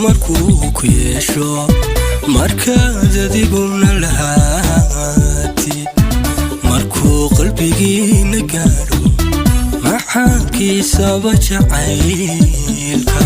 markuu ku yeesho markaad adiguna lahaati markuu qalbigiina gaadho maxaankiisaba jacaylka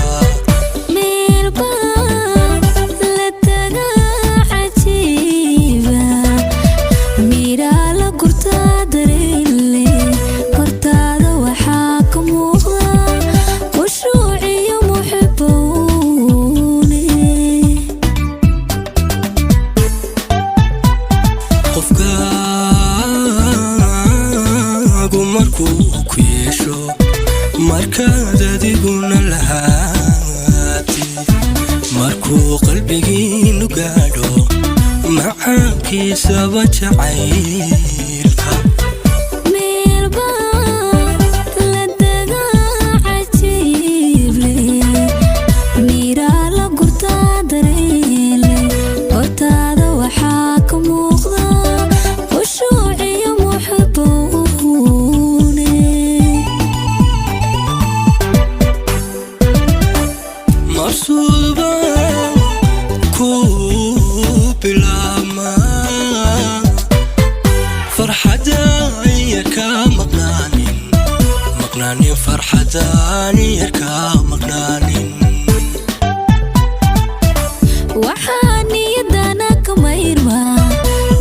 markuu ku yeesho markaad adiguna lahaati markuu qalbigiinu gaadho maxaankiisaba jacaylka marsuuba ku bilama farxadaaniya ka maqnaanin farxadaaniya ka maqnaanin waxaan niyadana ka mayrma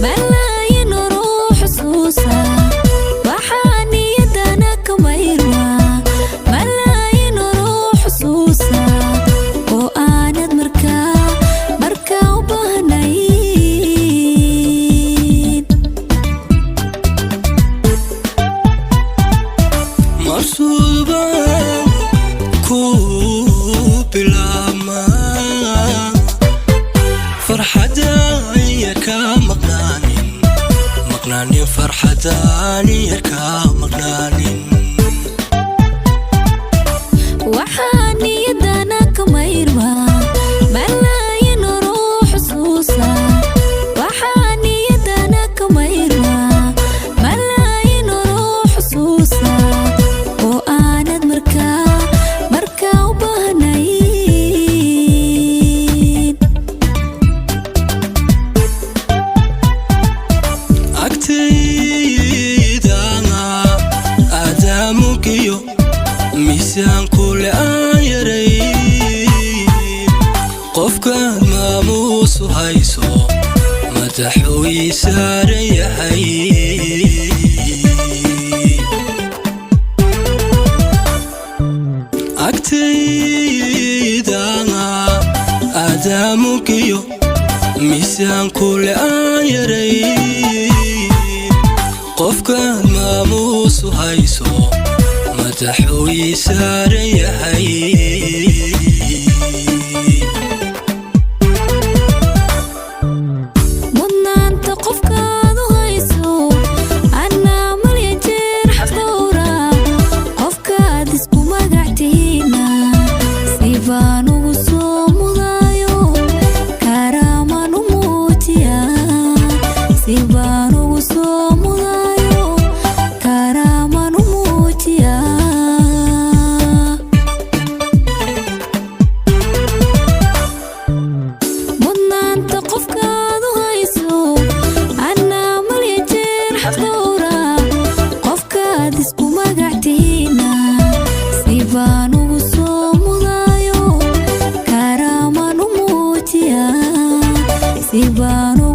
balaayin ruux xusuusa waxaan niyadana ka mayrma balaayin ruux xusuusa marsuuba ku bilama farxadaaniya ka maqnaanin farxadaaniya ka maqnaanin waxaan niyadana ka mayrma balaayin ruux xusuusa waxaan niyadana ka mayrma balaayin ruux xusuusa miisaan kule aan yaray qofkaad maamuusu hayso madaxuu ii saaran yahay agtayda aadaamugiyo miisaan kule aan yaray qofkaad maamuusu hayso madaxuu ii saaran yahay mudnaanta qofkaad u hayso annaa malya jeer xaqdowra qofkaad isku magactiina si baan ugu soo mudaayo karaaman u muujiya si baan ugu soo mudaayo karaaman u muujiya Sibano